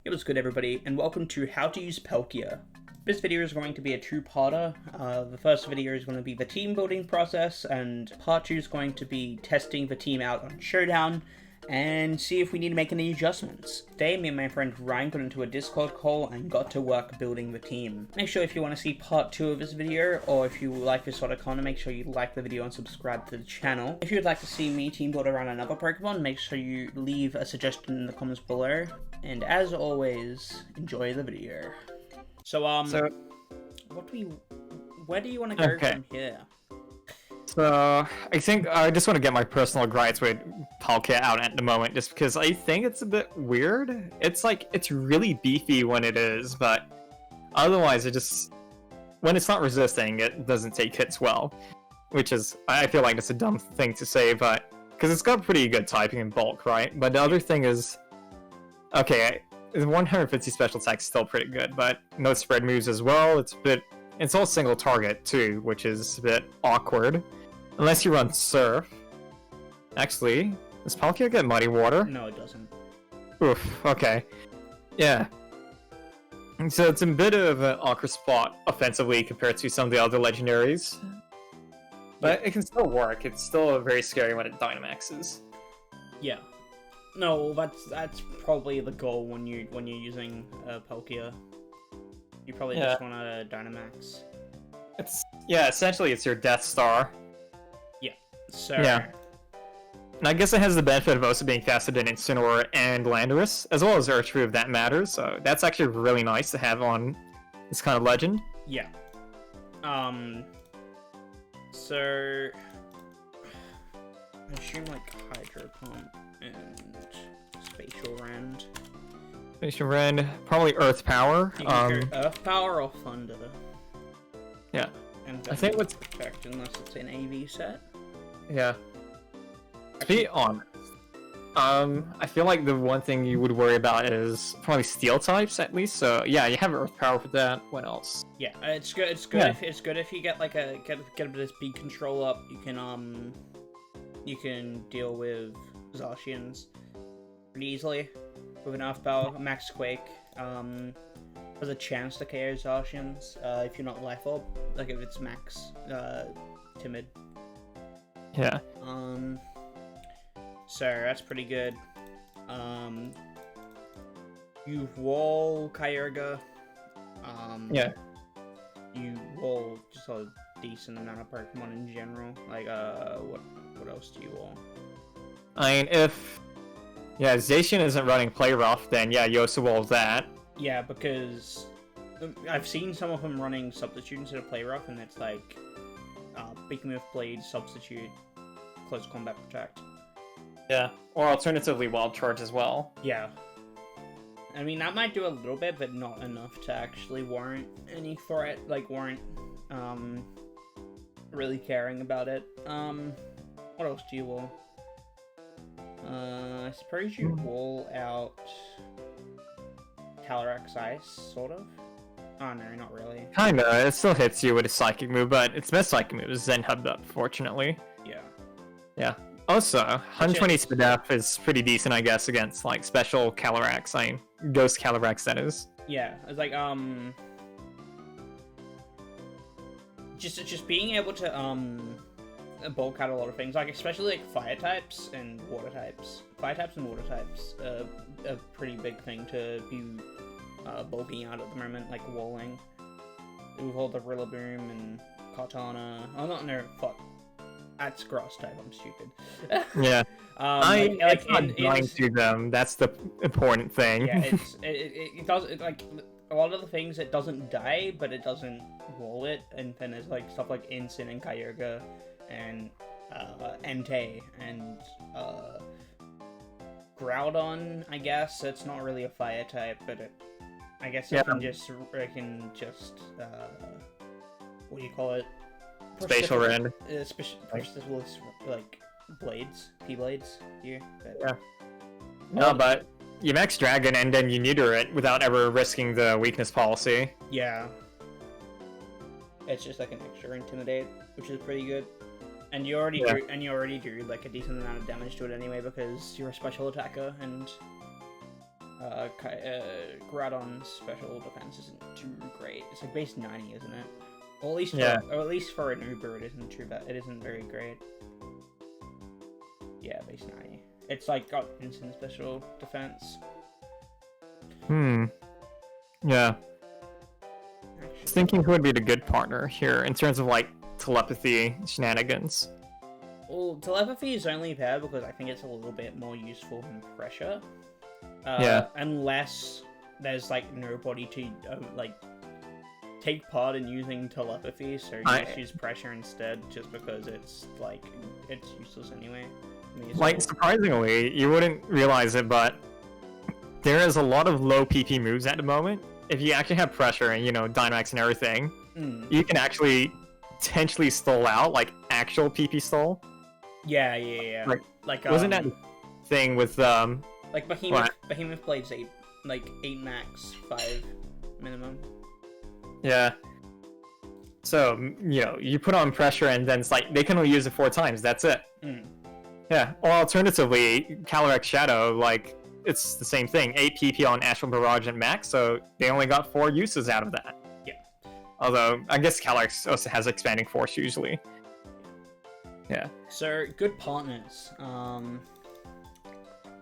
It was good, everybody, and welcome to How to Use Palkia. This video is going to be a two-parter. The first video is going to be the team building process, and part 2 is going to be testing the team out on Showdown, and see if we need to make any adjustments. Today, me and my friend Ryan got into a Discord call and got to work building the team. Make sure if you want to see part 2 of this video, or if you like this sort of content, make sure you like the video and subscribe to the channel. If you'd like to see me team build around another Pokemon, make sure you leave a suggestion in the comments below. And as always, enjoy the video. So, where do you want to go from here? So, I think I just want to get my personal gripes with Palkia out at the moment, just because I think it's a bit weird. It's really beefy when it is, but otherwise when it's not resisting, it doesn't take hits well. Which is, I feel like it's a dumb thing to say, but, because it's got pretty good typing in bulk, right? But the other thing is, okay, 150 special attack is still pretty good, but no spread moves as well. It's all single target too, which is a bit awkward. Unless you run Surf. Actually, does Palkia get Muddy Water? No, it doesn't. Oof, okay. Yeah. So it's a bit of an awkward spot offensively compared to some of the other legendaries. But it can still work. It's still very scary when it Dynamaxes. Yeah. No, that's probably the goal when you're using Palkia. You probably just want to Dynamax. Essentially it's your Death Star. Yeah. So. Yeah. And I guess it has the benefit of also being faster than Incineroar and Landorus, as well as Urshifu if that matters. So that's actually really nice to have on this kind of legend. Yeah. So. I assume like Hydro Pump and Spatial Rend. Spatial Rend, probably Earth Power. You can go Earth Power or Thunder. Yeah. And I think what's effect unless it's an AV set. Yeah. To be honest, I feel like the one thing you would worry about is probably Steel types at least. So yeah, you have Earth Power for that. What else? Yeah, it's good. It's good. Yeah. If you get like get a bit of this speed control up, you can deal with Zacians pretty easily with an Earth Power. Max Quake has a chance to KO Zacians if you're not Life Orb, like if it's max Timid. Yeah. So that's pretty good. You wall Kyogre. Yeah. You wall just a decent amount of Pokemon in general. Like what else do you wall? I mean, if Zacian isn't running Play Rough, then yeah, you also wall that. Yeah, because I've seen some of them running Substitute instead of Play Rough, and it's like Big Move Blade, Substitute, Close Combat Protect. Yeah, or alternatively Wild Charge as well. Yeah. I mean, that might do a little bit, but not enough to actually warrant any threat, like warrant really caring about it. What else do you wall? I suppose you wall out Calyrex Ice, sort of? Oh no, not really. Kinda, it still hits you with a Psychic move, but its best Psychic move is Zen Hub Up, fortunately. Yeah. Yeah. Also, 120 Spadaf is pretty decent, I guess, against, like, special Calyrex. I mean, Ghost Calyrex, that is. Yeah, it's like, Just being able to, bulk out a lot of things, like, especially, like, Fire types and Water types. Fire types and Water types are a pretty big thing to be, bulking out at the moment, like, walling. With all the Rillaboom and Kartana. Oh, no, fuck. That's Grass type, I'm stupid. Yeah. It's not dying to them, that's the important thing. Yeah, it does, like, a lot of the things it doesn't die, but it doesn't wall it, and then there's, like, stuff like Incin and Kyogre, and, Entei, and, Groudon, I guess. It's not really a fire type, but I guess it can just, what do you call it? Spatial Rend. Like blades, P-blades here. Yeah. No, but you max Dragon and then you neuter it without ever risking the weakness policy. Yeah. It's just like an extra Intimidate, which is pretty good. And you already do like a decent amount of damage to it anyway because you're a special attacker and Groudon's special defense isn't too great. It's like base 90, isn't it? Or at least Yeah. or at least for an Uber, it isn't too bad. It isn't very great. Yeah, base 90. It's like got instant special defense. Yeah. Actually, Thinking who would be the good partner here in terms of like telepathy shenanigans. well, telepathy is only there because I think it's a little bit more useful than pressure. Yeah. Unless there's like nobody to like take part in using telepathy, so you just use pressure instead, just because it's like it's useless anyway. Like surprisingly, you wouldn't realize it, but there is a lot of low PP moves at the moment. If you actually have pressure and Dynamax and everything, you can actually potentially stall out like actual PP stall. Yeah. Like wasn't that the thing with like Behemoth Blade's 8 max, 5 minimum. Yeah. So you put on pressure and then it's like they can only use it 4 times. That's it. Yeah. Or alternatively, Calyrex Shadow, like it's the same thing. 8 PP on Astral Barrage and max, so they only got 4 uses out of that. Yeah. Although I guess Calyrex also has expanding force usually. Yeah. So good partners.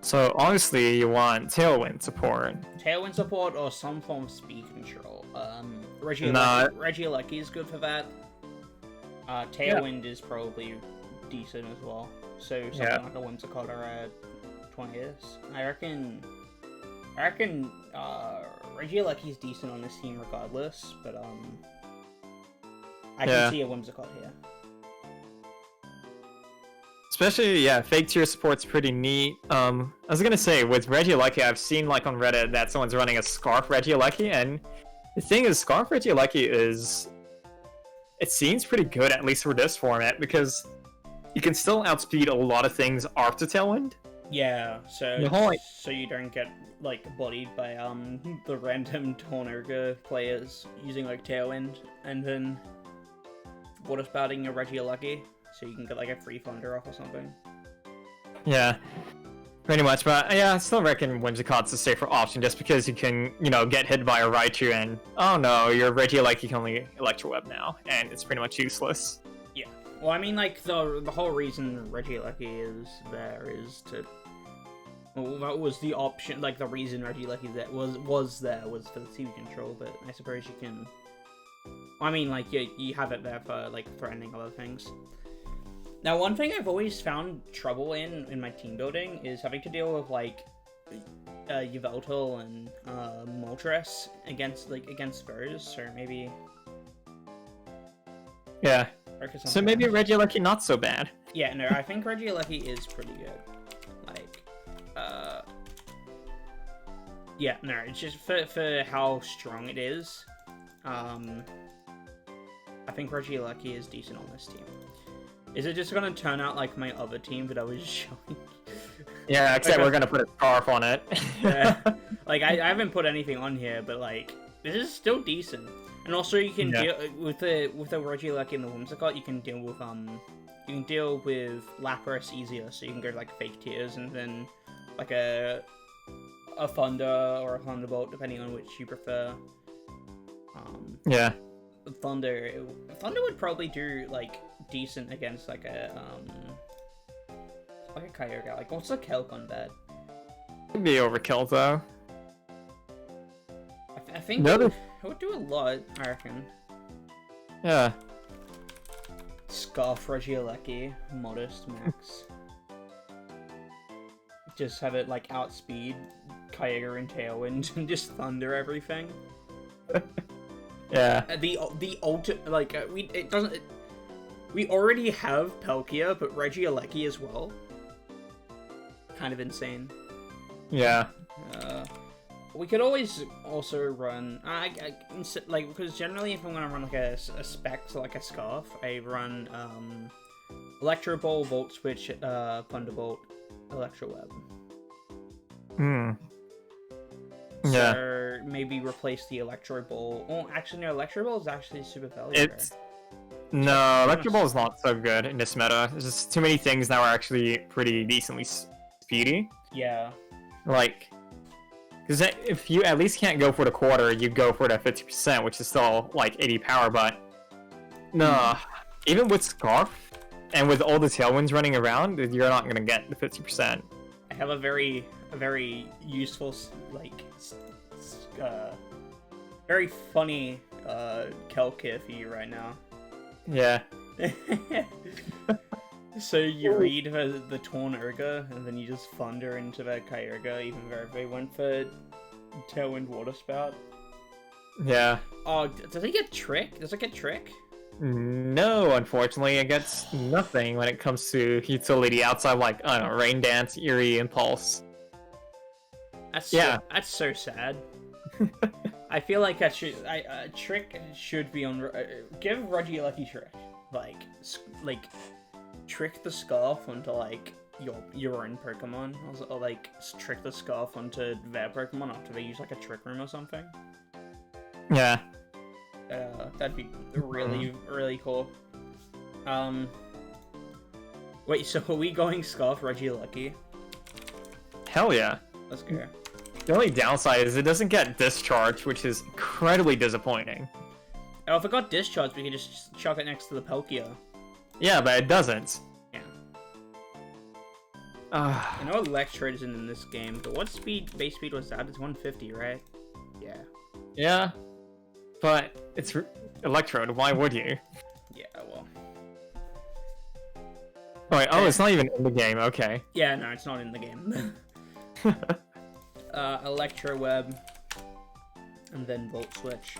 So honestly, you want Tailwind support. Tailwind support or some form of speed control. Regieleki is good for that. Tailwind is probably decent as well. So something like a Whimsicott or a 20th. I reckon Regieleki is decent on this team regardless, but I can see a Whimsicott here. Especially, fake tier support's pretty neat. I was gonna say, with Regieleki, I've seen like on Reddit that someone's running a Scarf Regieleki, and the thing is, Scarf Regieleki it seems pretty good, at least for this format, because you can still outspeed a lot of things after Tailwind. Yeah, so so you don't get like bodied by the random Tornaga players using like Tailwind and then water spouting a Regieleki, so you can get like a free Thunder off or something. Yeah, pretty much. But yeah, I still reckon Whimsicott's a safer option just because you can, get hit by a Raichu and oh no, your Regieleki can only Electro Web now, and it's pretty much useless. Yeah. Well, I mean, like the whole reason Regieleki is there is to. Well, that was the option. Like the reason Regieleki was for the TV control, but I suppose you can. I mean, like you have it there for like threatening other things. Now, one thing I've always found trouble in my team building is having to deal with like Yveltal and Moltres against foes, so maybe. Yeah. So maybe Regieleki not so bad. Yeah, no, I think Regieleki is pretty good. Like, yeah, no, it's just for how strong it is. I think Regieleki is decent on this team. Is it just gonna turn out like my other team that I was showing? Yeah, except we're gonna put a scarf on it. Yeah. Like I haven't put anything on here, but like this is still decent. And also you can deal with the Regieleki and the Whimsicott. You can deal with Lapras easier, so you can go to like fake tiers and then like a Thunder or a Thunderbolt, depending on which you prefer. Yeah. Thunder would probably do like decent against like a Kyogre. Like what's a Kelk on that? It'd be overkill though. I think it would do a lot, I reckon. Yeah. Scarf Regieleki, modest max. Just have it like outspeed Kyogre and Tailwind and just thunder everything. Yeah. The ultimate like we already have Palkia, but Regieleki as well. Kind of insane. Yeah. We could always also run like because generally if I'm gonna run like a spec, so like a Scarf, I run Electro Ball, Volt Switch, Thunderbolt, Electro Web. Yeah. So maybe replace the Electro Ball. Oh, actually no, Electro Ball is actually super valuable. No, Electro Ball is not so good in this meta. There's just too many things now are actually pretty decently speedy. Yeah. Like, Because if you at least can't go for the quarter, you go for that 50%, which is still like 80 power, but no, even with Scarf and with all the tailwinds running around, you're not gonna get the 50%. I have a very useful, like, very funny Palkia for you right now. Yeah. So you read the Torn Urga, and then you just thunder into that Kyurga, even though they went for Tailwind Water Spout. Yeah. Oh, does it get Trick? Does it get Trick? No, unfortunately, it gets nothing when it comes to utility outside, like, I don't know, Rain Dance, Eerie, Impulse. That's yeah. That's so sad. I feel like that should Trick should be on. Give Regieleki Trick, like trick the Scarf onto like your own Pokemon, or like trick the Scarf onto their Pokemon after they use like a Trick Room or something. Yeah. That'd be really cool. Wait, so are we going Scarf Regieleki? Hell yeah. Let's go. The only downside is it doesn't get discharged, which is incredibly disappointing. Oh, if it got discharged, we could just chuck it next to the Palkia. Yeah, but it doesn't. Yeah. I know Electrode isn't in this game, but what base speed was that? It's 150, right? Yeah. Yeah. But it's Electrode, why would you? Yeah, well. Oh, wait, it's not even in the game, okay. Yeah, no, it's not in the game. Electro Web, and then Volt Switch.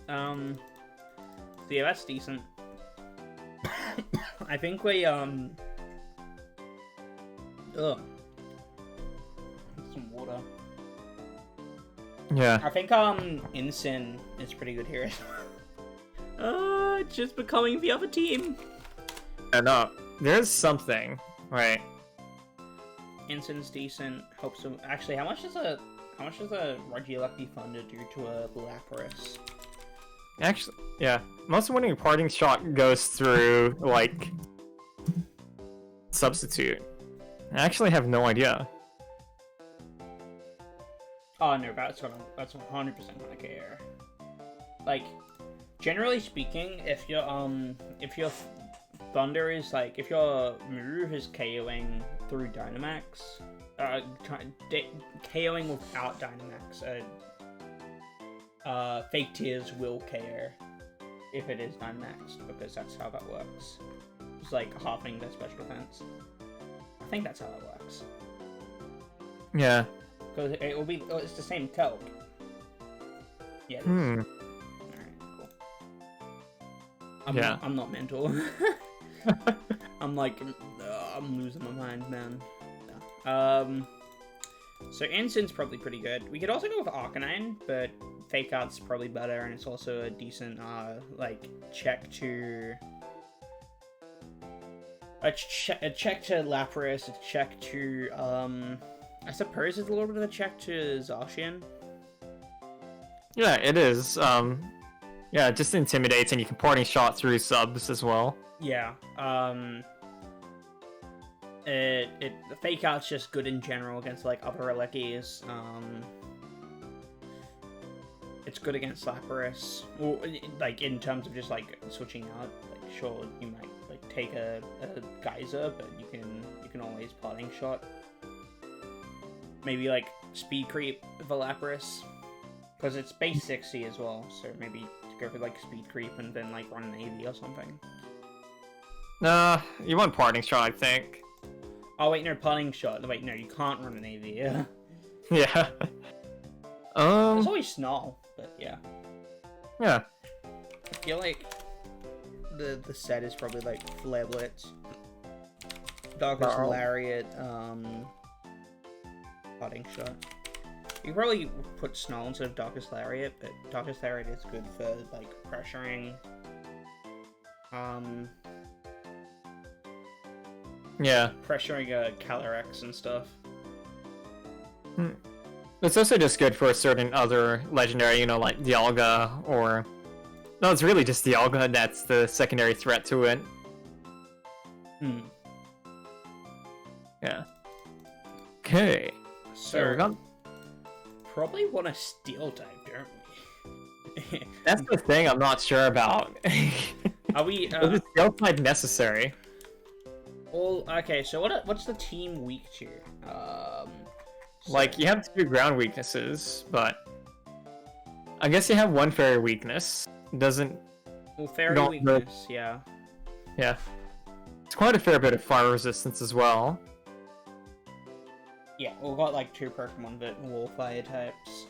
So yeah, that's decent. I think we, Some water. Yeah. I think, Incin is pretty good here. Just becoming the other team. No, there's something, right? Incin's decent. Hope so. Actually, how much does a Regieleki Thunder do to a Lapras? Actually, yeah. Most winning parting shot goes through like substitute. I actually have no idea. Oh no, that's 100% gonna care. Like, generally speaking, if your Thunder is like, if your move is KOing through Dynamax, KOing without Dynamax, Fake Tears will KO if it is Dynamaxed, because that's how that works. It's like halving their special defense. I think that's how that works. Yeah. Because it will be, it's the same Kelp. Yeah. It is. Alright, cool. I'm not mental. I'm like, I'm losing my mind, man. No. So Incin's probably pretty good. We could also go with Arcanine, but Fake Out's probably better, and it's also a decent, like, check to... A check to Lapras, a check to, I suppose it's a little bit of a check to Zacian. Yeah, it is. Yeah, it just intimidates, and you can parting shot through subs as well. Yeah. The Fake Out's just good in general against like other Elekis. It's good against Lapras. Well, like in terms of just like switching out. Like sure, you might like take a Geyser, but you can always parting shot. Maybe like speed creep for Lapras, because it's base 60 as well. So maybe go for like speed creep and then like run an AV or something. Nah, you want parting shot, I think. Oh wait, no, parting shot. Wait, no, you can't run an AV. Yeah. Yeah. There's always Snarl, but yeah. Yeah. I feel like the set is probably like Flare Blitz, Darkest Lariat, parting shot. You probably put Snarl instead of Darkest Lariat, but Darkest Lariat is good for like pressuring. Yeah. Pressuring Calyrex and stuff. It's also just good for a certain other legendary, you know, like Dialga, or... No, it's really just Dialga that's the secondary threat to it. Yeah. Okay. So we got... probably want a steel type, don't we? That's the thing I'm not sure about. Are we? Is the skill type necessary? Well, okay. So what's the team weak to? Like, you have 2 ground weaknesses, but I guess you have 1 fairy weakness. Doesn't... Well, fairy don't weakness, yeah. Yeah. It's quite a fair bit of fire resistance as well. Yeah, we've got like 2 Pokemon that wall fire types.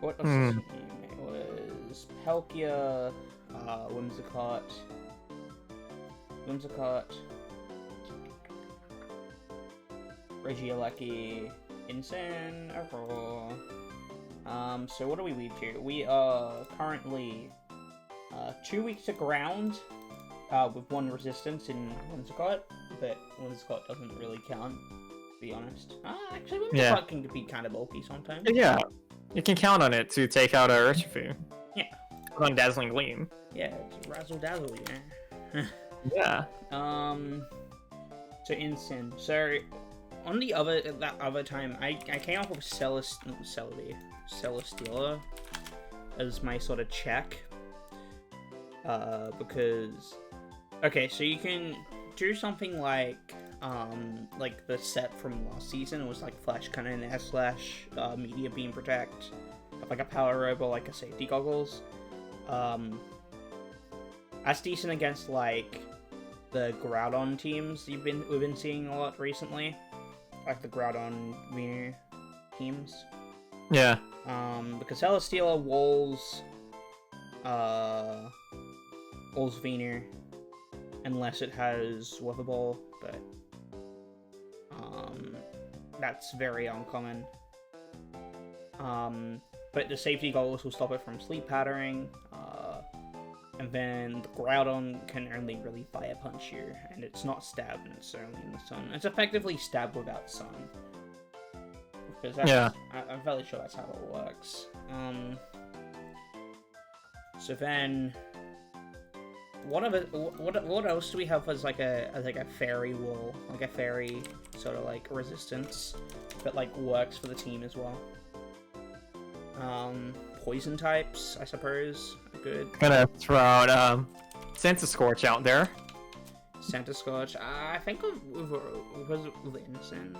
What was his name? It was Palkia, Whimsicott, Regieleki, Incineroar. So what do we lead to? We are currently 2 weeks to ground, with 1 resistance in Whimsicott, but Whimsicott doesn't really count, to be honest. Actually, Whimsicott can be kind of bulky sometimes. Yeah, you can count on it to take out a Urshifu. Yeah. Put on Dazzling Gleam. Yeah, it's razzle dazzle, yeah. Yeah. So Incin. So on that other time, I came up with Celesteela as my sort of check. Because okay, so you can do something like the set from last season was like Flash Cannon, S/, Media Beam Protect, have like a Power Robe or like a Safety Goggles. That's decent against like the Groudon teams we've been seeing a lot recently, like the Groudon Wiener teams. Yeah. Because Celesteela walls Wiener unless it has Weather Ball, but that's very uncommon. But the Safety Goggles will stop it from Sleep Powdering, and then the Groudon can only really Fire Punch you, and it's not stab, and it's only in the sun. It's effectively stab without sun. Because that's, I'm fairly sure that's how it works. So then, what else do we have as like a fairy wall, like a fairy sort of like resistance that like works for the team as well? Poison types, I suppose, are good. Gonna throw out Santa Scorch out there. Santa Scorch, I think with Incin.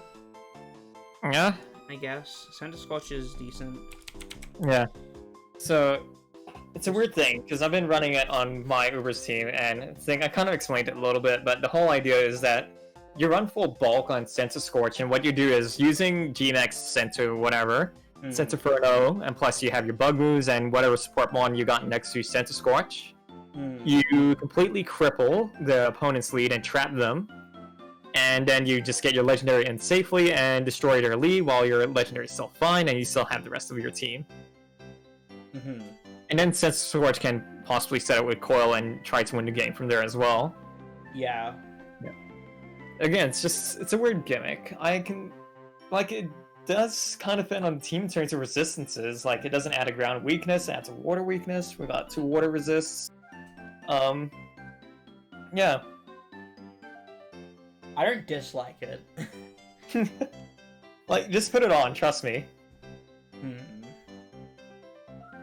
Yeah. I guess Santa Scorch is decent. Yeah. So it's a weird thing because I've been running it on my Uber's team, and I kind of explained it a little bit, but the whole idea is that you run full bulk on Santa Scorch, and what you do is using Gmax Senta whatever. Sentaferno, and plus you have your bug moves and whatever support mon you got next to Santa Scorch. You completely cripple the opponent's lead and trap them, and then you just get your legendary in safely and destroy their lead while your legendary is still fine and you still have the rest of your team. And then Santa Scorch can possibly set it with Coil and try to win the game from there as well. Yeah. Again, it's a weird gimmick. It does kind of fit on the team in terms of resistances. Like, it doesn't add a ground weakness, it adds a water weakness. We got 2 water resists. Yeah. I don't dislike it. Like, just put it on, trust me. It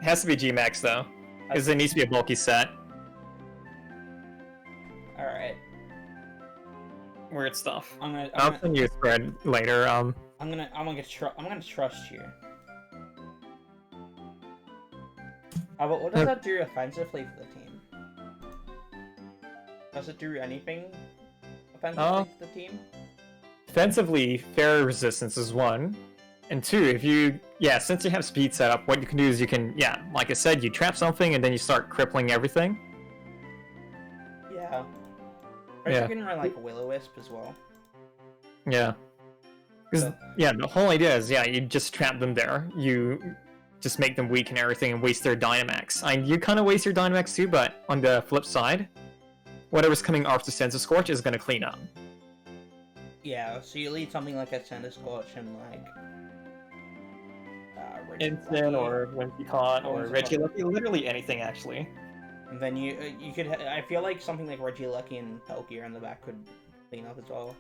has to be Gmax though, because it needs to be a bulky set. Alright. Weird stuff. I'll send you a spread later. I'm gonna trust you. But what does that do offensively for the team? Does it do anything offensively for the team? Offensively, fair resistance is 1. And 2, since you have speed set up, what you can do is you can, like I said, you trap something and then you start crippling everything. Yeah. Or you can run like a Will-O-Wisp as well. Yeah. Because, the whole idea is, you just trap them there. You just make them weak and everything and waste their Dynamax. You kind of waste your Dynamax too, but on the flip side, whatever's coming after Santa Scorch is going to clean up. Yeah, so you lead something like a Santa Scorch and like... Instant or Whimsicott or Regieleki, literally anything actually. And then you could... I feel like something like Regieleki and Palkia in the back could clean up as well.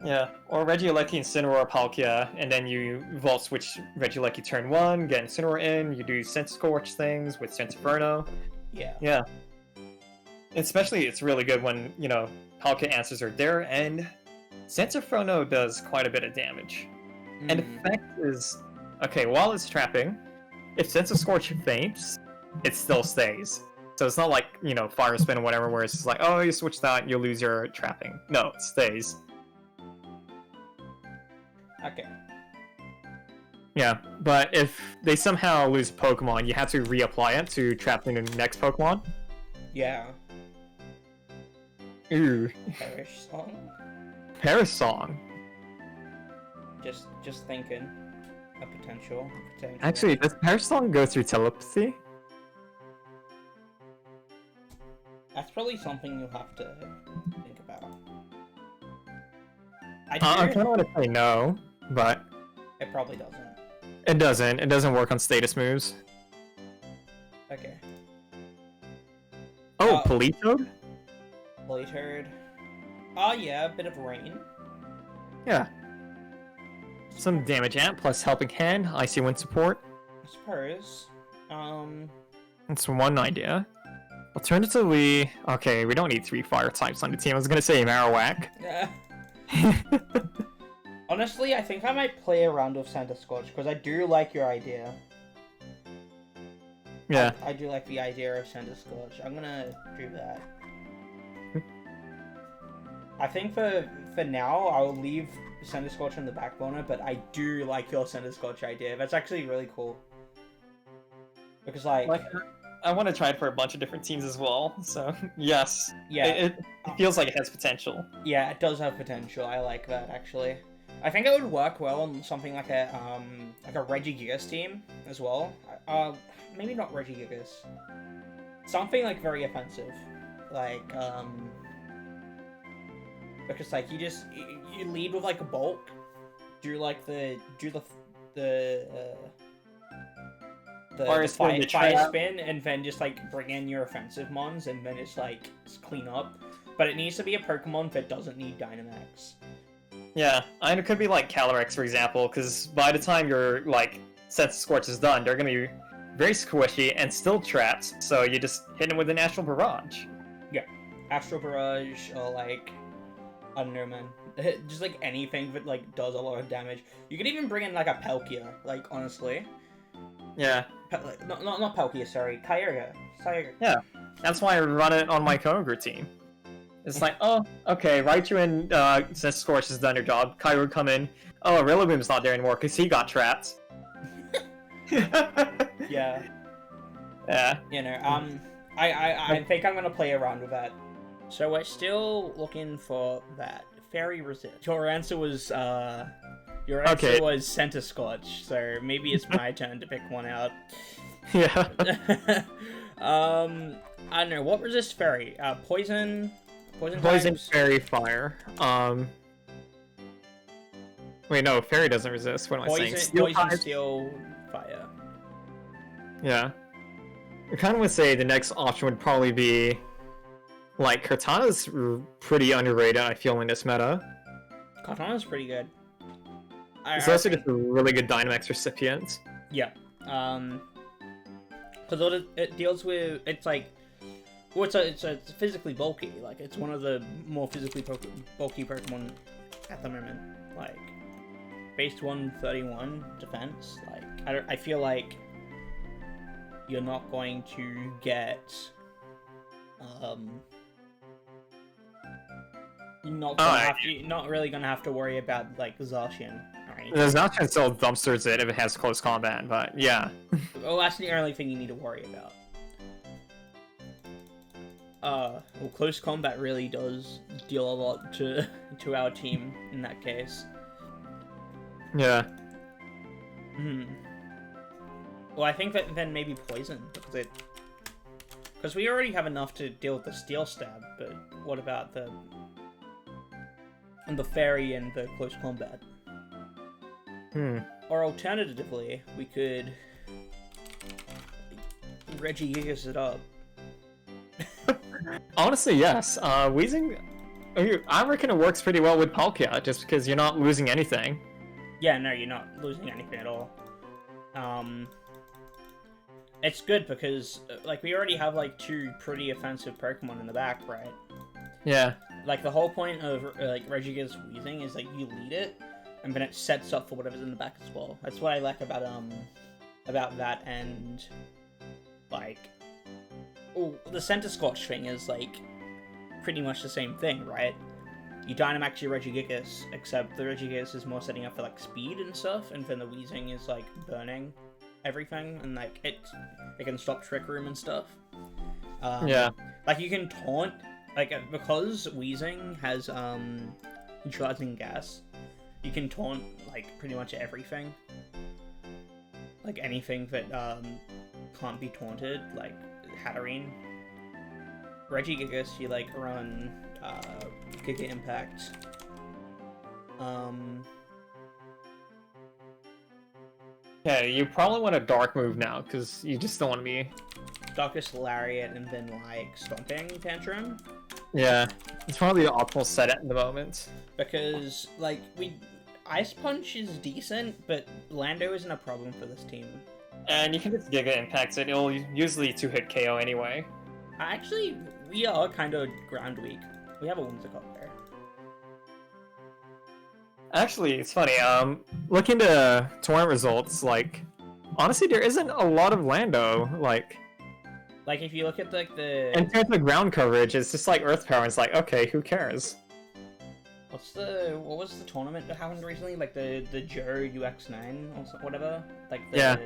Yeah, or Regieleki Incineroar Palkia, and then you Vault Switch Regieleki turn 1, get Incineroar in, you do Sense Scorch things with Sense Inferno. Yeah. Yeah. Especially, it's really good when, you know, Palkia answers are there, and Sense Inferno does quite a bit of damage. And the fact is, okay, while it's trapping, if Sense of Scorch faints, it still stays. So it's not like, you know, Fire Spin or whatever, where it's just like, oh, you switch that, you'll lose your trapping. No, it stays. Okay. Yeah, but if they somehow lose Pokemon, you have to reapply it to trap the next Pokemon. Yeah. Ooh. Perish Song? Paris Song. Just thinking. A potential. Actually, does Paris Song go through telepathy? That's probably something you'll have to think about. I kind of want to say no, but it probably doesn't. It doesn't. It doesn't work on status moves. Okay. Oh, Politoed? Politoed. Oh yeah, a bit of rain. Yeah. Some damage amp plus helping hand, Icy Wind support. I suppose. That's one idea. Alternatively, okay, we don't need 3 fire types on the team. I was gonna say Marowak. Yeah. Honestly, I think I might play a round of Santa Scorch, because I do like your idea. Yeah. I do like the idea of Santa Scorch. I'm gonna do that. I think for now, I'll leave Santa Scorch on the back burner, but I do like your Santa Scorch idea. That's actually really cool. Because, like I want to try it for a bunch of different teams as well, so yes. Yeah. It feels like it has potential. Yeah, it does have potential. I like that, actually. I think it would work well on something like a Regigigas team as well. Maybe not Regigigas. Something like very offensive, like because like you lead with like a bulk, do the fire spin, and then just like bring in your offensive mons, and then it's like clean up. But it needs to be a Pokemon that doesn't need Dynamax. Yeah, and it could be like Calyrex, for example, because by the time your like Sense of Scorch is done, they're gonna be very squishy and still trapped. So you just hit them with an Astral Barrage. Yeah, Astral Barrage, or like I don't know, man. Just like anything that like does a lot of damage. You could even bring in like a Palkia, like honestly. Yeah. Not Palkia, sorry, Kyogre. Yeah, that's why I run it on my Kyogre team. It's like, oh, okay, Raichu and since Scorch has done their job, Kyogre come in. Oh, Rillaboom's not there anymore because he got trapped. Yeah. Yeah. You know, I think I'm gonna play around with that. So we're still looking for that fairy resist. Your answer was was Santa Scorch, so maybe it's my turn to pick one out. Yeah. I don't know, what resists fairy? Poison types? Fairy, fire. Wait, no, fairy doesn't resist. What am I saying? Poison, steel, fire. Yeah. I kind of would say the next option would probably be like Cortana's pretty underrated, I feel, in this meta. Cortana's pretty good. It's also just a really good Dynamax recipient. Yeah. Because it deals with, it's like, well, it's physically bulky. Like, it's one of the more physically bulky Pokemon at the moment. Like, base 131 defense. Like, I feel like you're not going to get, you're not really gonna have to worry about like Zacian. The Zacian still dumpsters it if it has close combat, but yeah. Well, that's the only thing you need to worry about. Well, close combat really does deal a lot to our team in that case. Yeah. Well, I think that then maybe poison, because we already have enough to deal with the steel stab. But what about the fairy and the close combat? Or alternatively, we could Regigigas it up. Honestly, yes. Weezing I reckon it works pretty well with Palkia, just because you're not losing anything. Yeah, no, you're not losing anything at all. It's good because, like, we already have, like, 2 pretty offensive Pokemon in the back, right? Yeah. Like, the whole point of, like, Regigigas Weezing is, like, you lead it, and then it sets up for whatever's in the back as well. That's what I like about that, and, like... Oh, the Center Scorch thing is, like, pretty much the same thing, right? You Dynamax your Regigigas, except the Regigigas is more setting up for, like, speed and stuff, and then the Weezing is, like, burning everything, and, like, it can stop Trick Room and stuff. Yeah. Like, you can taunt, like, because Weezing has, neutralizing gas, you can taunt, like, pretty much everything. Like, anything that, can't be taunted, like, Hatterene. Regigigas, you, like, run, Giga Impact. Yeah, you probably want a Dark move now, because you just don't want to be... Darkest Lariat and then, like, Stomping Tantrum. Yeah, it's probably the optimal set at the moment. Because, like, Ice Punch is decent, but Lando isn't a problem for this team. And you can just Giga Impact it, it'll usually 2-hit KO anyway. Actually, we are kind of ground weak. We have a Whimsicott there. Actually, it's funny, look into tournament results, like, honestly, there isn't a lot of Lando, like... Like, if you look at, like, the... In terms of ground coverage, it's just like Earth Power, and it's like, okay, who cares? What was the tournament that happened recently? Like, the Joe UX9 or whatever? Like, the... Yeah.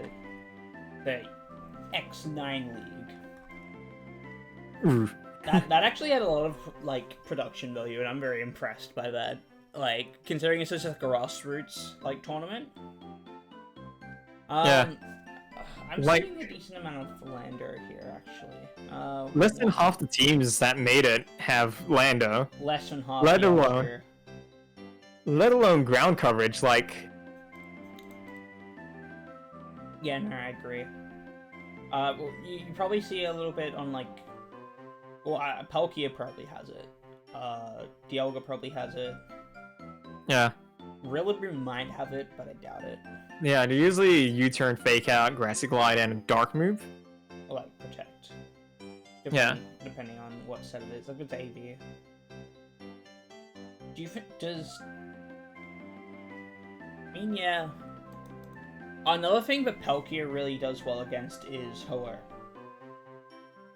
The X9 League. Ooh. That actually had a lot of, like, production value, and I'm very impressed by that. Like, considering it's just a grassroots, like, tournament. Yeah. I'm Like- seeing a decent amount of Lander here, actually. Less than half the teams that made it have Lando, Less than half. Let yeah, alone- sure. let alone ground coverage, like... Yeah, no, I agree. Well, you probably see a little bit on, like... Well, Palkia probably has it. Dialga probably has it. Yeah. Rillaboom might have it, but I doubt it. Yeah, they usually U-turn, Fake Out, Grassy Glide, and a Dark move. Or, like, Protect. Depending on what set it is. Like, it's AV. Do you think... I mean, yeah. Another thing that Palkia really does well against is Ho-Oh.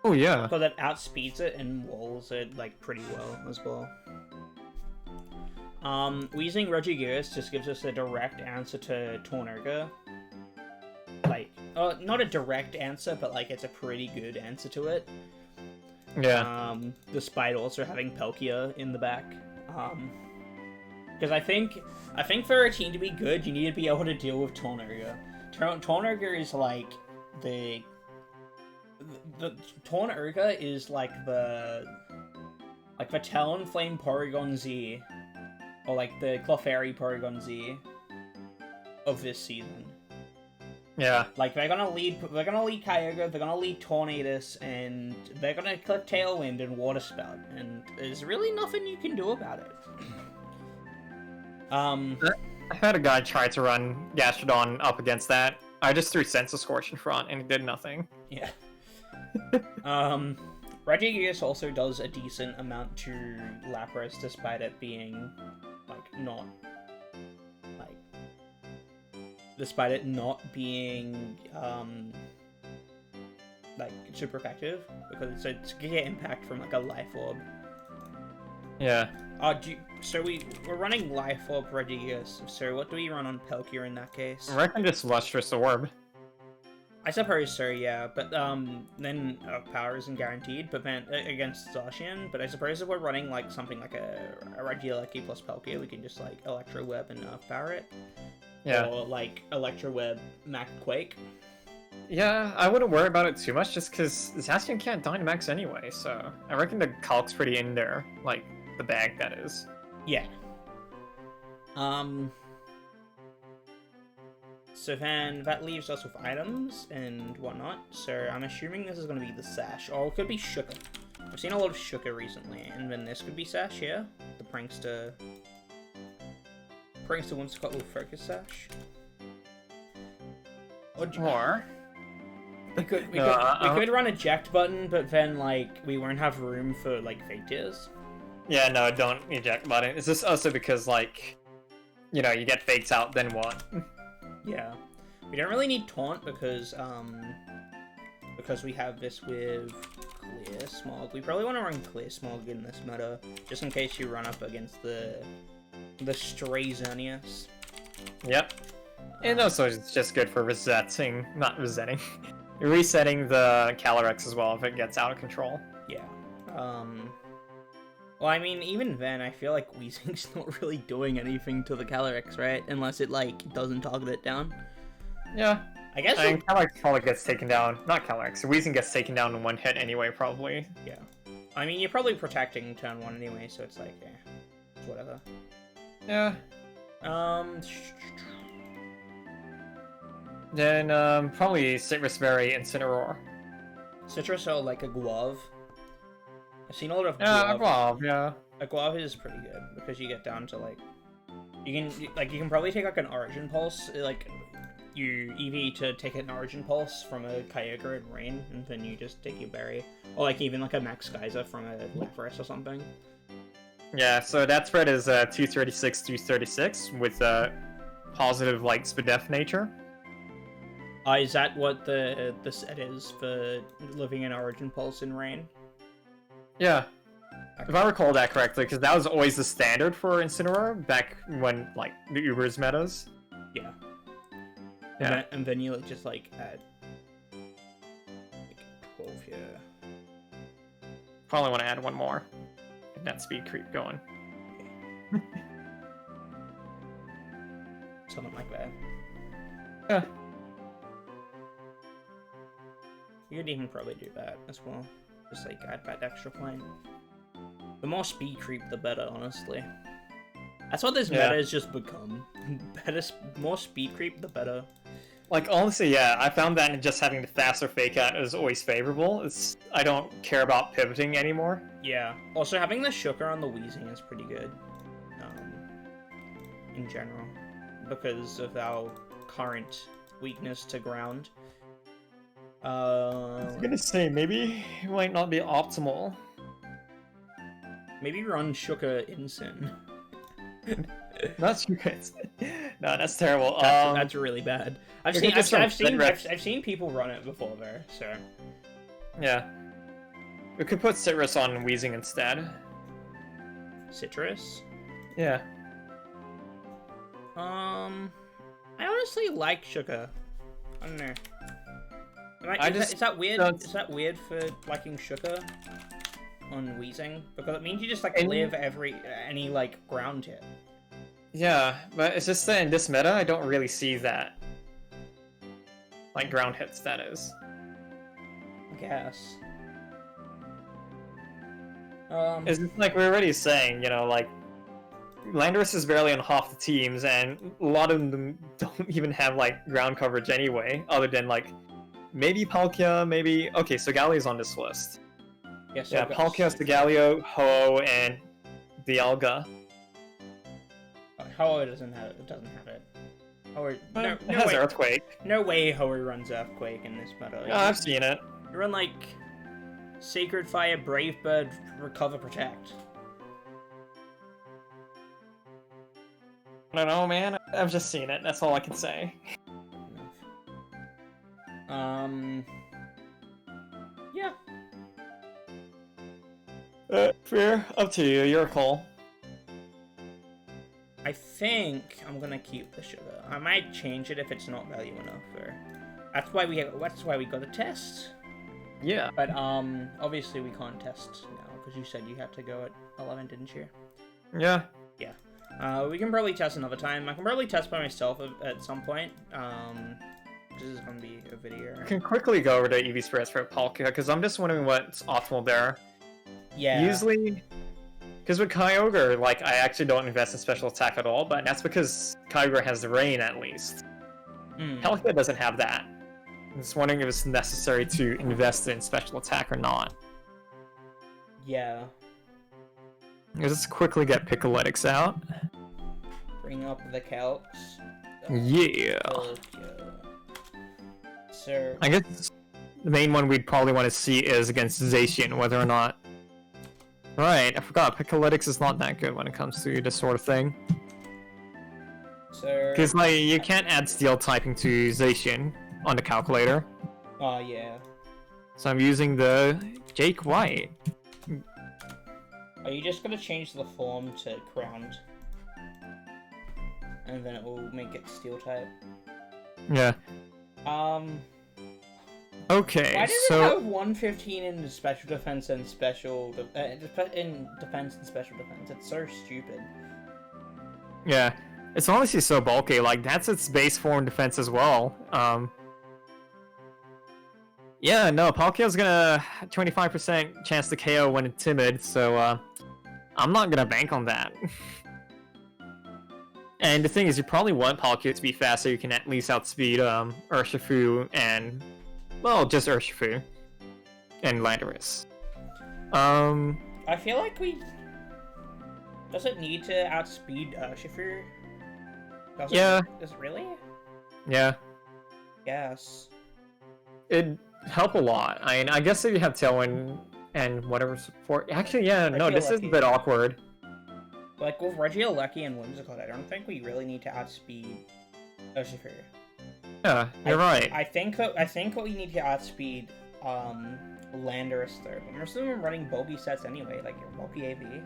Oh, yeah. Because it outspeeds it and walls it, like, pretty well as well. Weezing Regigigas just gives us a direct answer to Tornurga. Like, not a direct answer, but, like, it's a pretty good answer to it. Yeah. Despite also having Palkia in the back. Because I think for a team to be good, you need to be able to deal with Tornurga. Tornurga is, like, the Tornurga is like the Talonflame Porygon Z, or like the Clefairy Porygon Z of this season. Yeah. Like, they're gonna lead Kyogre, they're gonna lead Tornadus, and they're gonna click Tailwind and Water Spout, and there's really nothing you can do about it. I had a guy try to run Gastrodon up against that. I just threw Sensor Scorch in front, and it did nothing. Yeah. Regigigas also does a decent amount to Lapras, despite it being, like, not... Like... Despite it not being, like, super effective, because it's Giga Impact from, like, a Life Orb. Yeah. So we're running Life Orb Regigigas, so what do we run on Palkia in that case? I reckon just Lustrous Orb. I suppose so, yeah, but then power isn't guaranteed, but then against Zacian, but I suppose if we're running like something like a Regieleki plus Palkia, we can just like Electro Web and power it. Yeah. Or like Electro Web Mac Quake. Yeah, I wouldn't worry about it too much just because Zacian can't Dynamax anyway, so I reckon the Calc's pretty in there, like the bag that is. Yeah. So then that leaves us with items and whatnot. So I'm assuming this is going to be the Sash, or it could be Shuka. I've seen a lot of Shuka recently, and then this could be Sash, yeah? Prankster. Prankster wants to got a little focus sash. Or we could run eject button, but then like we won't have room for like fake tears. Yeah, no, don't eject button. It's just also because like, you know, you get fakes out, then what? Yeah, we don't really need taunt because we have this with clear smog. We probably want to run clear smog in this meta, just in case you run up against the stray Xerneas. Yep. And also, it's just good for resetting the Calyrex as well if it gets out of control. Yeah. Well, I mean, even then, I feel like Weezing's not really doing anything to the Calyrex, right? Unless it, like, doesn't target it down. Yeah. I guess. I mean, Calyrex probably gets taken down. Not Calyrex. Weezing gets taken down in one hit anyway, probably. Yeah. I mean, you're probably protecting turn 1 anyway, so it's like, it's whatever. Yeah. Then, probably Citrus Berry, Incineroar. Citrus or, like, a Guave. I've seen a lot of Guave. Guave. Yeah. A Guave is pretty good, because you get down to, like... You can probably take, like, an Origin Pulse, like... You EV to take an Origin Pulse from a Kyogre in Rain, and then you just take your Berry. Or, like, even, like, a Max Geyser from a Lapras or something. Yeah, so that spread is 236, 236, with positive, like, Spadef nature. Is that what the set is for living in Origin Pulse in Rain? Yeah. Okay. If I recall that correctly, because that was always the standard for Incineroar back when, like, the Ubers metas. Yeah. Yeah. And then you like, just, like, add... like, 12 here. Probably want to add one more. Get that speed creep going. Something like that. Yeah. You could even probably do that as well. Just, like, add that extra point. The more speed creep, the better, honestly. That's what this meta has just become. More speed creep, the better. Like, honestly, yeah, I found that just having the faster fake out is always favorable. I don't care about pivoting anymore. Yeah. Also, having the Shooker on the Weezing is pretty good. In general. Because of our current weakness to ground. I was gonna say, maybe it might not be optimal. Maybe run Shooker Incin. That's good. No, that's terrible. That's really bad. I've seen people run it before there, so. Yeah. We could put Citrus on Weezing instead. Citrus? Yeah. I honestly like Shooker. I don't know. Is that weird? Is that weird for liking Shooker on Weezing? Because it means you just like live any like ground hit. Yeah, but it's just that in this meta, I don't really see that. Like ground hits, that is. I guess. It's just like we were already saying, you know, like Landorus is barely on half the teams, and a lot of them don't even have like ground coverage anyway, other than like maybe Palkia, maybe. Okay, so Galio's on this list. Yes. Yeah, Palkia, Galio, Ho, and Dialga. Ho doesn't have it. Ho it has Earthquake. No way Ho runs Earthquake in this meta. Oh, I've seen it. You run like Sacred Fire, Brave Bird, Recover, Protect. I don't know, man. I've just seen it. That's all I can say. Yeah. Fair. Up to you. Your call. I think I'm gonna keep the Sugar. I might change it if it's not value enough. That's why we got a test. Yeah. But obviously we can't test now because you said you had to go at 11, didn't you? Yeah. Yeah. We can probably test another time. I can probably test by myself at some point. This is gonna be a video. I can quickly go over to EV Spirits for Palkia because I'm just wondering what's optimal there. Yeah. Usually, because with Kyogre, like, I actually don't invest in special attack at all, but that's because Kyogre has the rain at least. Palkia doesn't have that. I'm just wondering if it's necessary to invest in special attack or not. Yeah. Let's quickly get Picoletics out. Bring up the calcs. Yeah. Palkia. So I guess the main one we'd probably want to see is against Zacian, whether or not... Right, I forgot, Picoletics is not that good when it comes to this sort of thing. So Because, like, you can't add Steel typing to Zacian on the calculator. oh yeah. So I'm using the Jake White. Are you just gonna change the form to crowned? And then it will make it steel type. Yeah. Okay, Why does so... it have 115 in special defense and in defense and special defense? It's so stupid. Yeah. It's honestly so bulky, like, that's its base form defense as well. Yeah, no, Palkia's gonna 25% chance to KO when it's timid, so, I'm not gonna bank on that. And the thing is, you probably want Palkia to be fast so you can at least outspeed, Urshifu and... Well, just Urshifu. And Landorus. I feel like we... Does it need to outspeed Urshifu? Yeah. Does it really? Yeah. Yes. It'd help a lot. I mean, I guess if you have Tailwind and whatever support... Actually, yeah, no, this is a bit awkward. Like, with Regieleki and Whimsicott, I don't think we really need to outspeed Urshifu. Yeah, you're right. I think what we need to outspeed Landorus though. But most of them are running bulky sets anyway, like your bulky AV.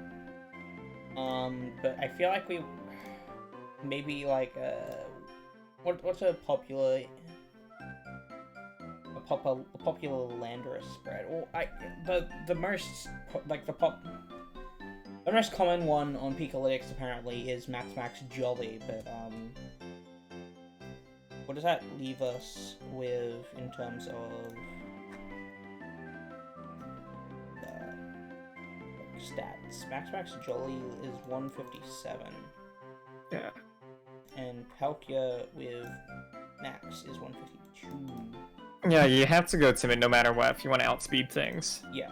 But I feel like we maybe like what's a popular Landorus spread? Well, the most common one on Picoletics apparently is Max Jolly, but what does that leave us with in terms of stats? Max Jolly is 157. Yeah. And Palkia with Max is 152. Yeah, you have to go timid no matter what if you want to outspeed things. Yeah.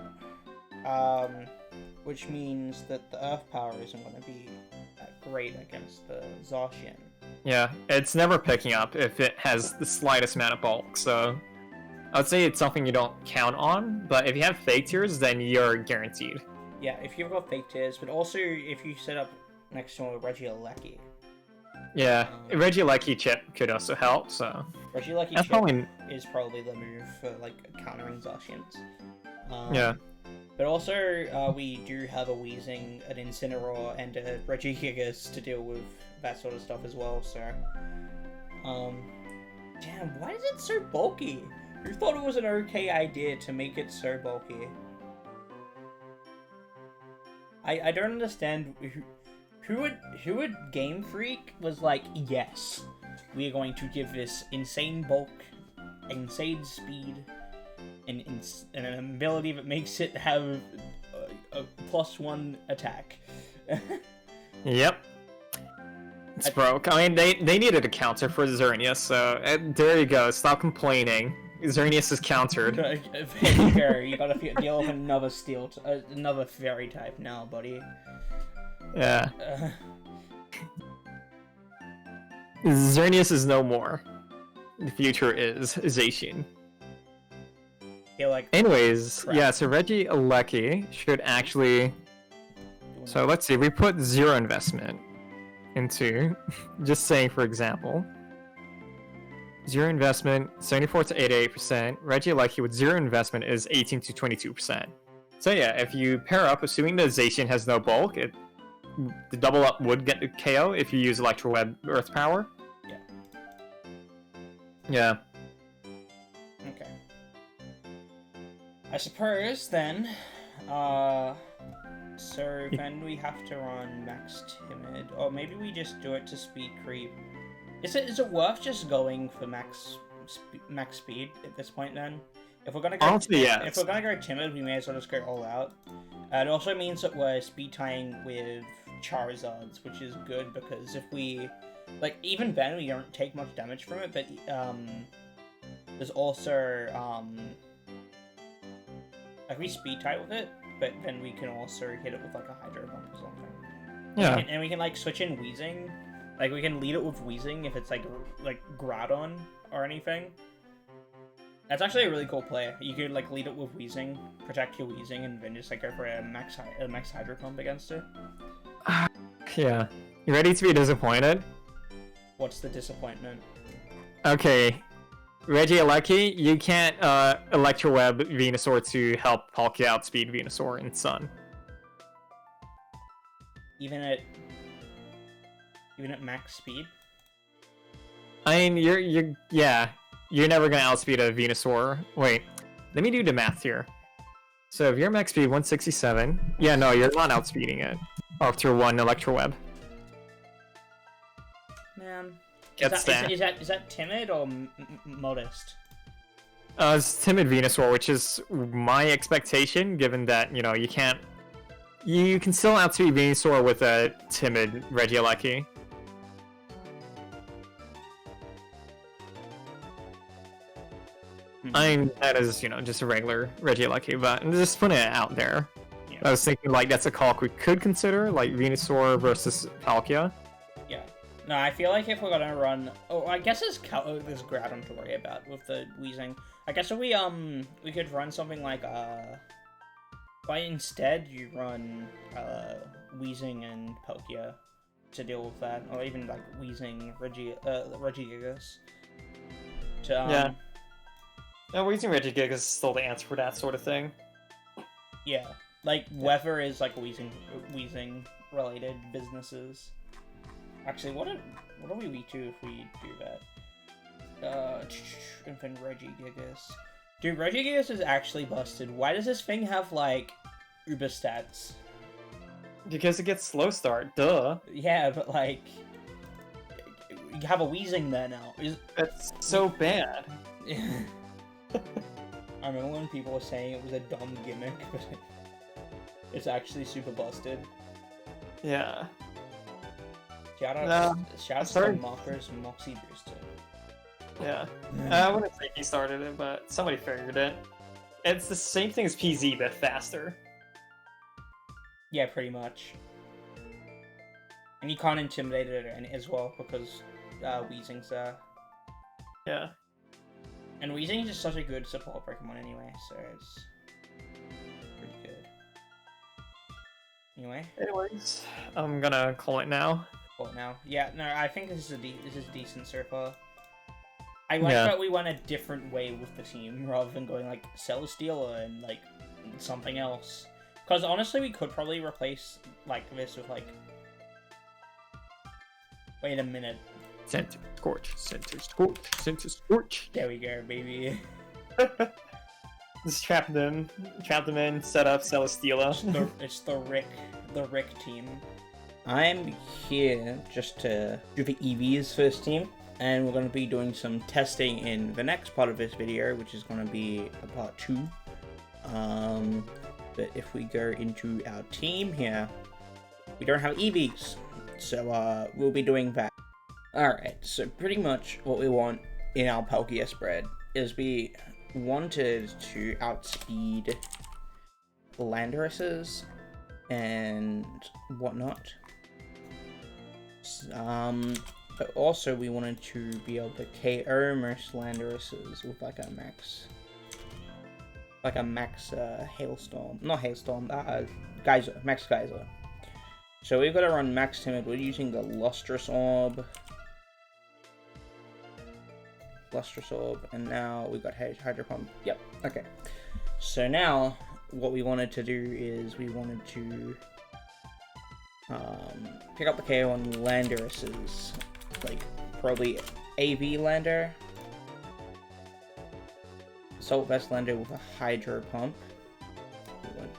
Which means that the Earth power isn't going to be that great against the Zacian. Yeah, it's never picking up if it has the slightest amount of bulk, so... I would say it's something you don't count on, but if you have fake tiers, then you're guaranteed. Yeah, if you've got fake tiers, but also if you set up next to a Regieleki. Yeah, Regieleki chip could also help, so... Regieleki chip probably... is probably the move for, like, countering Zacians. Yeah. But also, we do have a Weezing, an Incineroar, and a Regigigas to deal with that sort of stuff as well, so... Damn, why is it so bulky? You thought it was an okay idea to make it so bulky. I don't understand who would Game Freak was like, yes, we are going to give this insane bulk, insane speed, and an ability that makes it have a +1 attack. Yep. It's broke. I mean, they needed a counter for Xerneas, so there you go. Stop complaining. Xerneas is countered. Very fair. You gotta deal with another another fairy type now, buddy. Yeah. Xerneas is no more. The future is Zacian. Like anyways, crap. Yeah, so Regieleki should actually... So let's see, we put 0 investment into, just saying for example, 0 investment, 74 to 88%, Regieleki with 0 investment is 18 to 22%. So yeah, if you pair up, assuming the Zacian has no bulk, the double up would get the KO if you use Electro Web Earth Power. Yeah. Yeah. Okay. I suppose then, so then we have to run Max Timid, or maybe we just do it to speed creep. Is it worth just going for max speed at this point then? If we're gonna go, honestly, yes. If we're gonna go timid, we may as well just go all out. It also means that we're speed tying with Charizards, which is good because if we, like, even then we don't take much damage from it, but there's also like we speed tie with it, but then we can also hit it with like a Hydro Pump or something. Yeah. And we can like switch in Wheezing. Like we can lead it with Wheezing if it's like Groudon or anything. That's actually a really cool play. You could like lead it with Wheezing, protect your Wheezing, and then just like go for a max Hydro Pump against it. Yeah. You ready to be disappointed? What's the disappointment? Okay. Regieleki, you can't Electro Web Venusaur to help Palkia outspeed Venusaur in Sun. Even at max speed? I mean, you're never gonna outspeed a Venusaur. Wait, let me do the math here. So if your max speed 167, yeah, no, you're not outspeeding it after one Electro Web. Man, Is that timid or modest? It's timid Venusaur, which is my expectation, given that you can still outspeed Venusaur with a timid Regieleki. I mean, that is, just a regular Regieleki, but I'm just putting it out there. Yeah. I was thinking, like, that's a call we could consider, like, Venusaur versus Palkia. Yeah. No, I feel like if we're gonna run... Oh, I guess there's Groudon to worry about with the Wheezing. I guess if we could run something like, But instead, you run, Wheezing and Palkia to deal with that. Or even, like, Wheezing Regigigas. Yeah. No, Wheezing Regigigas is still the answer for that sort of thing. Yeah, like weather is like Wheezing related businesses. Actually, what are we weak to if we do that? Infant Regigigas. Dude, Regigigas is actually busted. Why does this thing have like Uber stats? Because it gets slow start, duh. Yeah, but like you have a Wheezing there now. That's so bad. I remember when people were saying it was a dumb gimmick, but it's actually super busted. Yeah. Shout out to Mockers and Moxie Booster. Yeah. I wouldn't say he started it, but somebody figured it. It's the same thing as PZ, but faster. Yeah, pretty much. And you can't intimidate it as well, because Weezing's there. Yeah. And Weezing is just such a good support Pokemon anyway, so it's pretty good. Anyways, I'm gonna call it now. Call it now. Yeah, no, I think this is decent so far. I like that we went a different way with the team, rather than going like Celesteela and like something else. Because honestly, we could probably replace like this with like... Wait a minute. Center Scorch, Center Scorch, Center Scorch. There we go, baby. Just trap them in, set up Celesteela. It's the Rick team. I'm here just to do the EV's first team, and we're going to be doing some testing in the next part of this video, which is going to be a part 2. But if we go into our team here, we don't have EVs, so we'll be doing that. Alright, so pretty much what we want in our Palkia spread is we wanted to outspeed Landorus's and whatnot. But also we wanted to be able to KO most Landorus's with like a max Hailstorm. Not Hailstorm, Geyser, Max Geyser. So we've got to run Max Timid. We're using the Lustrous Orb, and now we've got Hydro Pump. Yep, okay. So now, what we wanted to do is we wanted to pick up the KO on Landorus's, like, probably AV Lander. Assault Vest Lander with a Hydro Pump.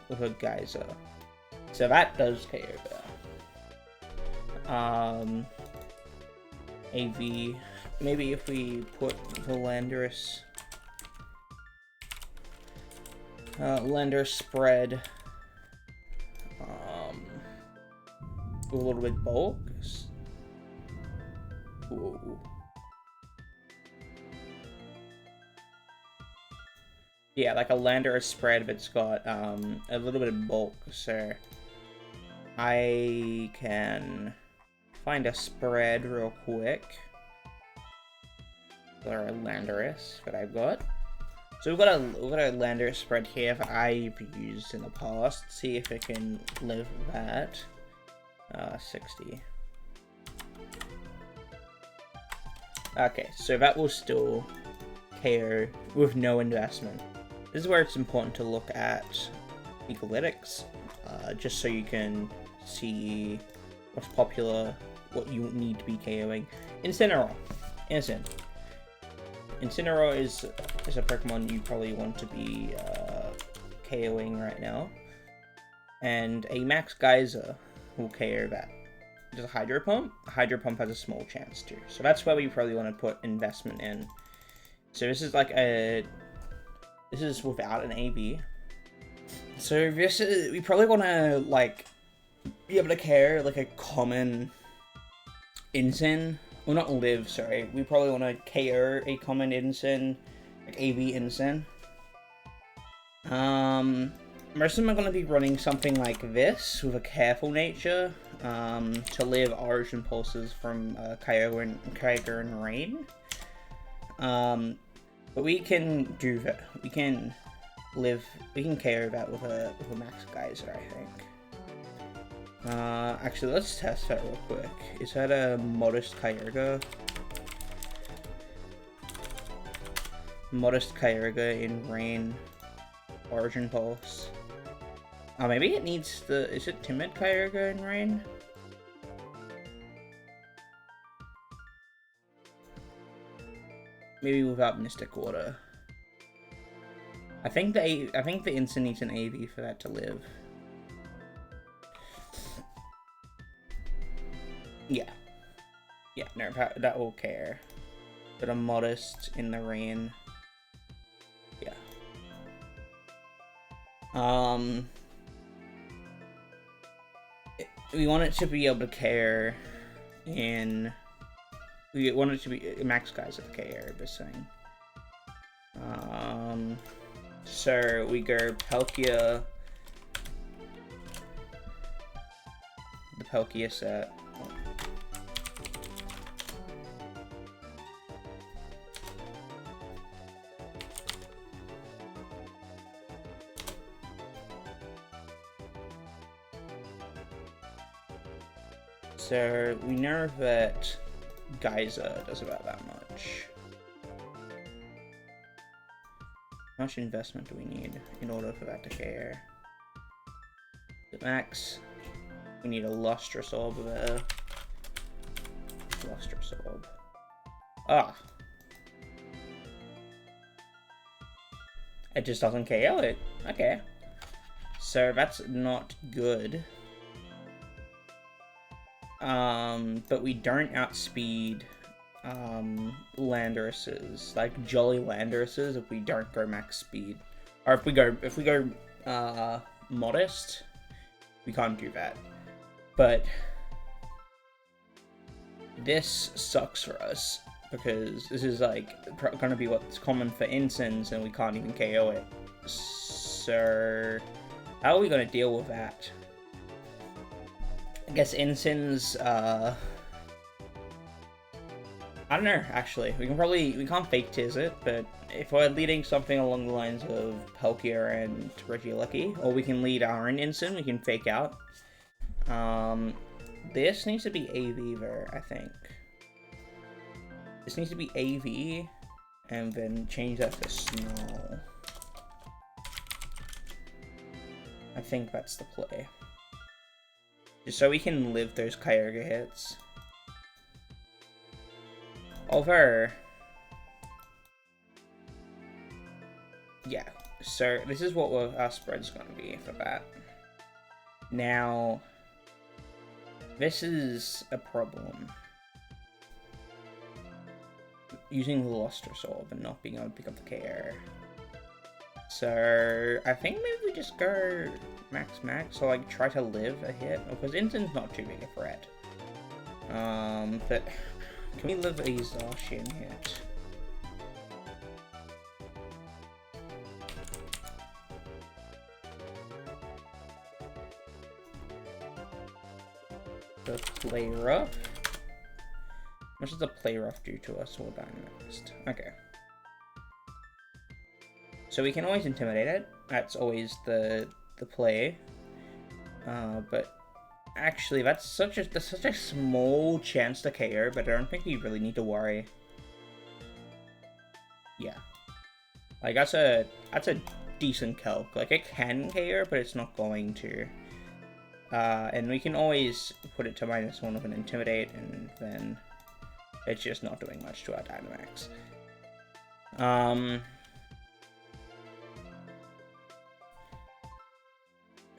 With a Geyser. So that does KO there. AV... Maybe if we put the Landorus spread a little bit bulk. Whoa. Yeah, like a Landorus spread, but it's got a little bit of bulk, so I can find a spread real quick for a Landorus that I've got. So we've got a Landorus spread here that I've used in the past. See if it can live that. 60. Okay, so that will still KO with no investment. This is where it's important to look at ecolytics, just so you can see what's popular, what you need to be KOing. Incineroar. Incineroar is a Pokemon you probably want to be KOing right now. And a Max Geyser will KO that. Does a Hydro Pump? A Hydro Pump has a small chance too. So that's where we probably want to put investment in. So this is like this is without an AB. So this is, we probably want to like be able to KO like a common Incin. Well, not live, sorry. We probably want to KO a common Incin, like AB Incin. Most of them are going to be running something like this, with a careful nature, to live Origin Pulses from Kyogre and Rain. But we can do that. We can KO that with a Max Geyser, I think. Actually, let's test that real quick. Is that a Modest Kyogre? Modest Kyogre in Rain. Origin Pulse. Oh, maybe it needs the... Is it Timid Kyogre in Rain? Maybe without Mystic Water. I think the Incin needs an AV for that to live. Yeah. Yeah, no, that will care. But a Modest in the Rain. Yeah. We want it to be able to care in... We want it to be Max Geyser at the KR, this thing. So we go Palkia. The Palkia set. So we know that Geyser does about that much. How much investment do we need in order for that to care? Max, we need a Lustrous Orb there. Lustrous Orb. Ah! It just doesn't KO it. Okay. So that's not good. But we don't outspeed Landoruses, like Jolly Landoruses, if we don't go max speed. Or if we go Modest, we can't do that. But this sucks for us, because this is like gonna be what's common for Incins, and we can't even KO it. So how are we gonna deal with that? I guess Incins, I don't know, actually. We can't fake Tiz it, but if we're leading something along the lines of Palkia and Regieleki, or we can lead our own Incin, we can fake out. This needs to be AV though, I think. This needs to be AV, and then change that to Snarl. I think that's the play. Just so we can live those Kyogre hits. Although, yeah, so this is what our spread's going to be for that. Now, this is a problem. Using the Lustrous Orb and not being able to pick up the KO. So, I think maybe we just go max, or like try to live a hit, because Incin's not too big a threat. But can we live a Zacian hit? the play rough. How much does the play rough do to us or Dynamaxed? Okay. So we can always intimidate it. That's always the play. But actually, that's such a small chance to KO. But I don't think we really need to worry. Yeah, like that's a decent calc. Like it can KO, but it's not going to. And we can always put it to -1 with an intimidate, and then it's just not doing much to our Dynamax.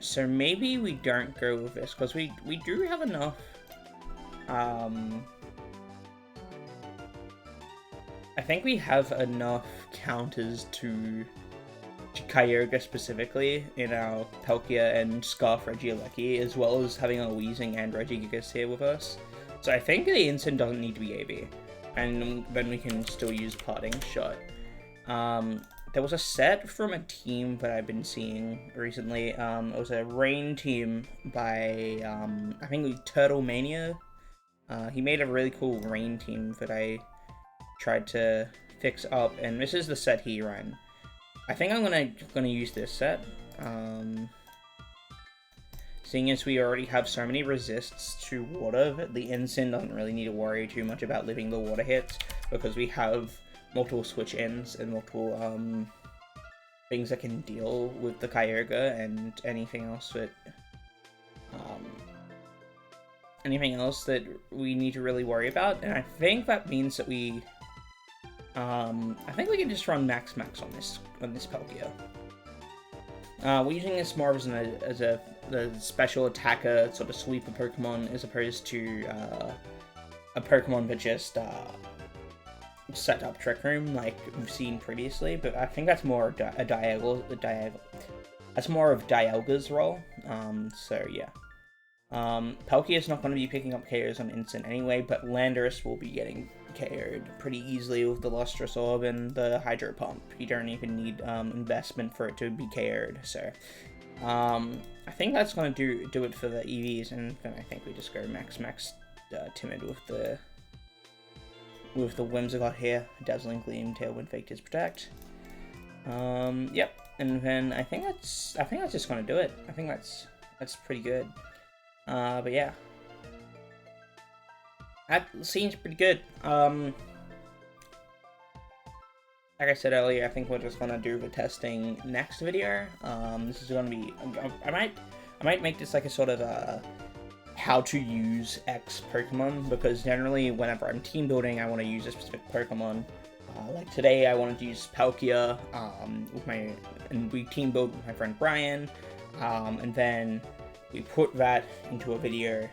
So maybe we don't go with this, because we do have enough, I think we have enough counters to Kyogre specifically in our Palkia and Scarf Regieleki, as well as having a Weezing and Regigigas here with us. So I think the Instant doesn't need to be AV, and then we can still use Parting Shot. There was a set from a team that I've been seeing recently. It was a rain team by, I think Turtle Mania. He made a really cool rain team that I tried to fix up, and this is the set he ran. I think I'm gonna use this set. Seeing as we already have so many resists to water, the Instant doesn't really need to worry too much about living the water hits, because we have multiple switch ins and multiple things that can deal with the Kyogre and anything else that we need to really worry about. And I think that means that we I think we can just run max on this Palkia. We're using this more as a special attacker sort of sweeper Pokemon, as opposed to a Pokemon that just set up Trick Room like we've seen previously. But I think that's more that's more of Dialga's role. So yeah. Palkia is not going to be picking up KOs on Instant anyway, but Landorus will be getting KO'd pretty easily with the Lustrous Orb and the Hydro Pump. You don't even need investment for it to be KO'd, so I think that's going to do it for the EVs, and then I think we just go max Timid with the Whimsicott here, Dazzling Gleam, Tailwind, Fake Dis Protect. Yep, and then I think that's just going to do it. I think that's pretty good. But yeah, that seems pretty good. Like I said earlier, I think we're just gonna do the testing next video. This is gonna be, I might make this like a sort of how to use X Pokemon, because generally whenever I'm team building, I want to use a specific Pokemon. Like today, I wanted to use Palkia, and we team build with my friend Brian, and then we put that into a video,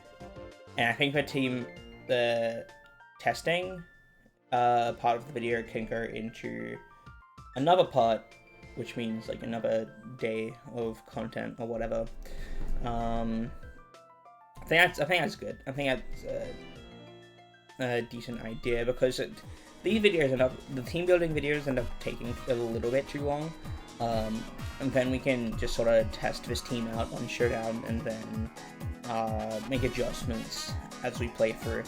and I think the testing part of the video can go into another part, which means like another day of content or whatever. I think that's good. I think that's a decent idea, because these videos the team building videos end up taking a little bit too long. And then we can just sort of test this team out on Showdown, and then make adjustments as we play through.